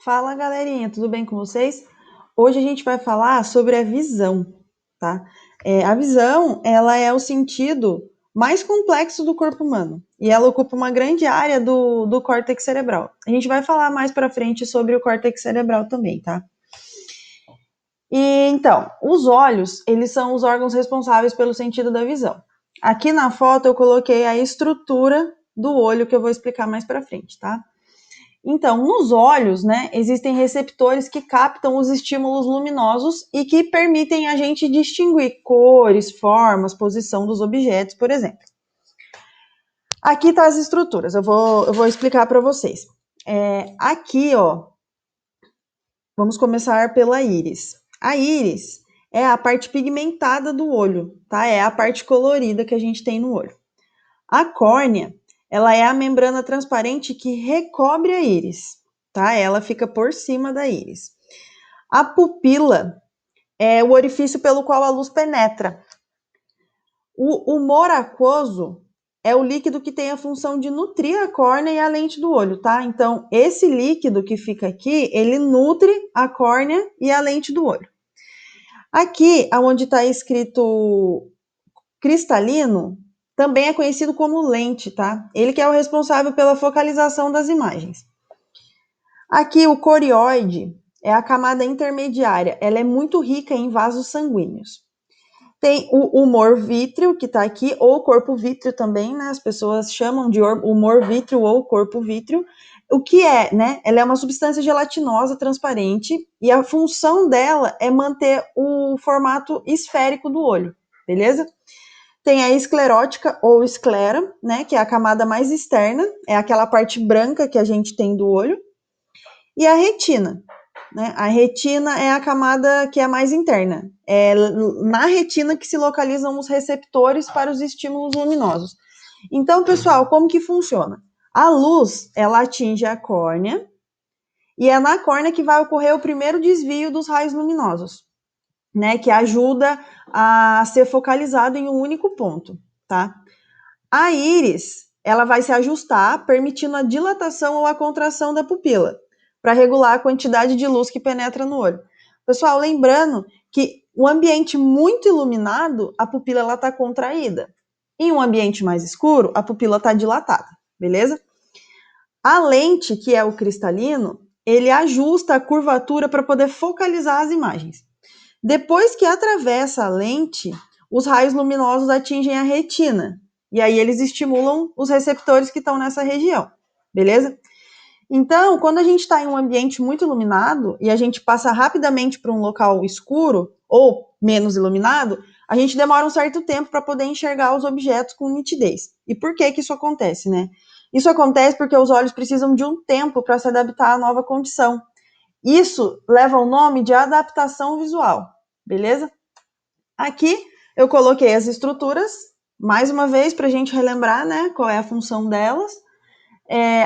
Fala, galerinha, tudo bem com vocês? Hoje a gente vai falar sobre a visão, tá? A visão, ela é o sentido mais complexo do corpo humano e ela ocupa uma grande área do córtex cerebral. A gente vai falar mais pra frente sobre o córtex cerebral também, tá? E então, os olhos, eles são os órgãos responsáveis pelo sentido da visão. Aqui na foto eu coloquei a estrutura do olho que eu vou explicar mais pra frente, tá? Então, nos olhos, né, existem receptores que captam os estímulos luminosos e que permitem a gente distinguir cores, formas, posição dos objetos, por exemplo. Aqui tá as estruturas, eu vou explicar para vocês. Aqui, ó, vamos começar pela íris. A íris é a parte pigmentada do olho, tá? É a parte colorida que a gente tem no olho. A córnea, ela é a membrana transparente que recobre a íris, tá? Ela fica por cima da íris. A pupila é o orifício pelo qual a luz penetra. O humor aquoso é o líquido que tem a função de nutrir a córnea e a lente do olho, tá? Então, esse líquido que fica aqui, ele nutre a córnea e a lente do olho. Aqui, onde está escrito cristalino, também é conhecido como lente, tá? Ele que é o responsável pela focalização das imagens. Aqui, o corióide é a camada intermediária. Ela é muito rica em vasos sanguíneos. Tem o humor vítreo, que está aqui, ou corpo vítreo também, né? As pessoas chamam de humor vítreo ou corpo vítreo. O que é, né? Ela é uma substância gelatinosa, transparente, e a função dela é manter o formato esférico do olho, beleza? Tem a esclerótica ou esclera, né, que é a camada mais externa, é aquela parte branca que a gente tem do olho. E a retina, né? A retina é a camada que é mais interna. É na retina que se localizam os receptores para os estímulos luminosos. Então, pessoal, como que funciona? A luz, ela atinge a córnea e é na córnea que vai ocorrer o primeiro desvio dos raios luminosos, né, que ajuda a ser focalizado em um único ponto, tá? A íris, ela vai se ajustar, permitindo a dilatação ou a contração da pupila, para regular a quantidade de luz que penetra no olho. Pessoal, lembrando que o ambiente muito iluminado, a pupila está contraída. Em um ambiente mais escuro, a pupila está dilatada, beleza? A lente, que é o cristalino, ele ajusta a curvatura para poder focalizar as imagens. Depois que atravessa a lente, os raios luminosos atingem a retina, e aí eles estimulam os receptores que estão nessa região, beleza? Então, quando a gente está em um ambiente muito iluminado e a gente passa rapidamente para um local escuro ou menos iluminado, a gente demora um certo tempo para poder enxergar os objetos com nitidez. E por que isso acontece, né? Isso acontece porque os olhos precisam de um tempo para se adaptar à nova condição. Isso leva o nome de adaptação visual, beleza? Aqui eu coloquei as estruturas, mais uma vez, para a gente relembrar, né, qual é a função delas.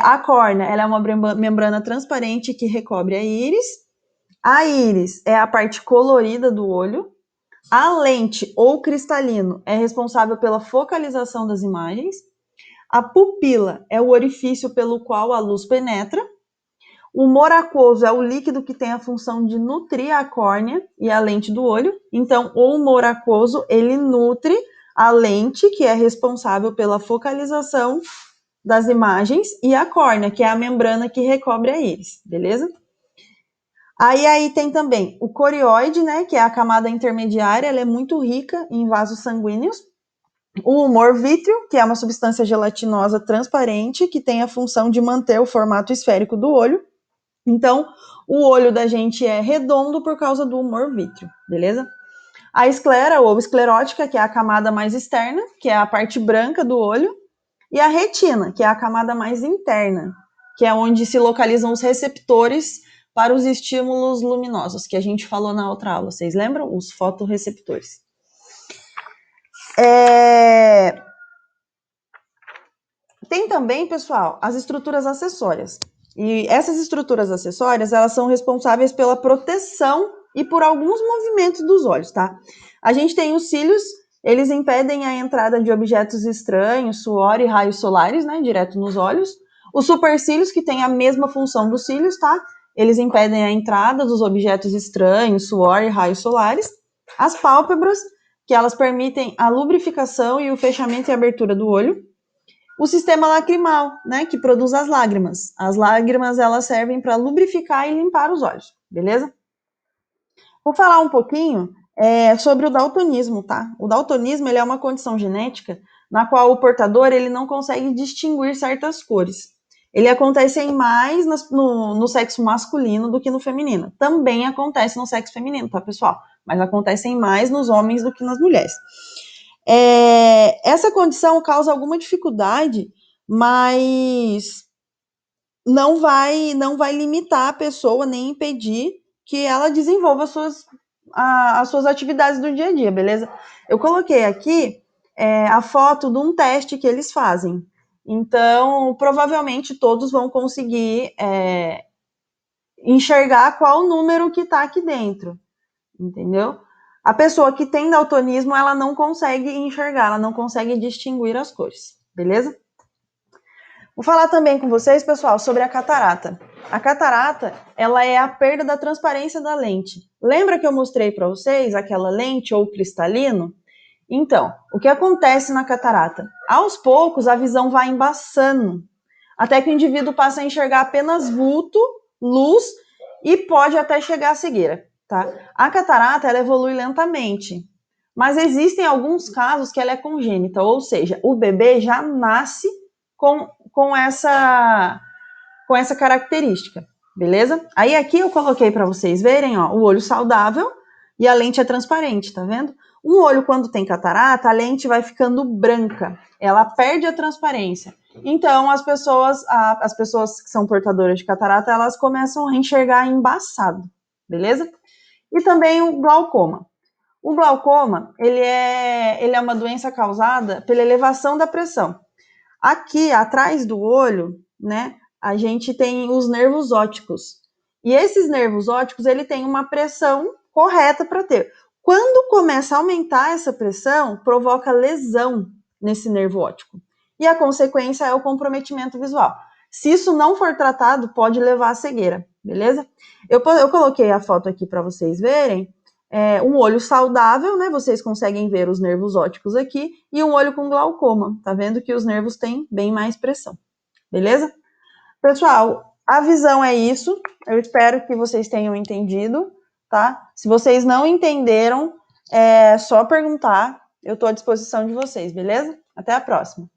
A córnea, ela é uma membrana transparente que recobre a íris. A íris é a parte colorida do olho. A lente ou cristalino é responsável pela focalização das imagens. A pupila é o orifício pelo qual a luz penetra. O humor aquoso é o líquido que tem a função de nutrir a córnea e a lente do olho. Então, o humor aquoso, ele nutre a lente, que é responsável pela focalização das imagens, e a córnea, que é a membrana que recobre a íris, beleza? Aí tem também o corióide, né, que é a camada intermediária, ela é muito rica em vasos sanguíneos. O humor vítreo, que é uma substância gelatinosa transparente, que tem a função de manter o formato esférico do olho. Então, o olho da gente é redondo por causa do humor vítreo, beleza? A esclera ou esclerótica, que é a camada mais externa, que é a parte branca do olho. E a retina, que é a camada mais interna, que é onde se localizam os receptores para os estímulos luminosos, que a gente falou na outra aula. Vocês lembram? Os fotorreceptores. Tem também, pessoal, as estruturas acessórias. E essas estruturas acessórias, elas são responsáveis pela proteção e por alguns movimentos dos olhos, tá? A gente tem os cílios, eles impedem a entrada de objetos estranhos, suor e raios solares, né, direto nos olhos. Os supercílios, que tem a mesma função dos cílios, tá? eles impedem a entrada dos objetos estranhos, suor e raios solares. As pálpebras, que elas permitem a lubrificação e o fechamento e abertura do olho. O sistema lacrimal, né, que produz as lágrimas. As lágrimas, elas servem para lubrificar e limpar os olhos, beleza? Vou falar um pouquinho sobre o daltonismo, tá? O daltonismo, ele é uma condição genética na qual o portador, ele não consegue distinguir certas cores. Ele acontece mais no sexo masculino do que no feminino. Também acontece no sexo feminino, tá, pessoal? Mas acontecem mais nos homens do que nas mulheres. Essa condição causa alguma dificuldade, mas não vai limitar a pessoa nem impedir que ela desenvolva as suas atividades do dia a dia, beleza? Eu coloquei aqui a foto de um teste que eles fazem. Então, provavelmente todos vão conseguir enxergar qual número que está aqui dentro, entendeu? A pessoa que tem daltonismo, ela não consegue enxergar, ela não consegue distinguir as cores, beleza? Vou falar também com vocês, pessoal, sobre a catarata. A catarata, ela é a perda da transparência da lente. Lembra que eu mostrei para vocês aquela lente ou cristalino? Então, o que acontece na catarata? Aos poucos, a visão vai embaçando, até que o indivíduo passa a enxergar apenas vulto, luz e pode até chegar à cegueira, tá? A catarata, ela evolui lentamente, mas existem alguns casos que ela é congênita, ou seja, o bebê já nasce com essa característica, beleza? Aí aqui eu coloquei para vocês verem, ó, o olho saudável e a lente é transparente, tá vendo? Um olho, quando tem catarata, a lente vai ficando branca, ela perde a transparência. Então, as pessoas que são portadoras de catarata, elas começam a enxergar embaçado, beleza? E também o glaucoma. O glaucoma, ele é uma doença causada pela elevação da pressão. Aqui, atrás do olho, né, a gente tem os nervos ópticos. E esses nervos ópticos, ele tem uma pressão correta para ter. Quando começa a aumentar essa pressão, provoca lesão nesse nervo óptico. E a consequência é o comprometimento visual. Se isso não for tratado, pode levar à cegueira, beleza? Eu coloquei a foto aqui para vocês verem. Um olho saudável, né? Vocês conseguem ver os nervos ópticos aqui, e um olho com glaucoma. Tá vendo que os nervos têm bem mais pressão, beleza? Pessoal, a visão é isso. Eu espero que vocês tenham entendido, tá? Se vocês não entenderam, é só perguntar. Eu tô à disposição de vocês, beleza? Até a próxima.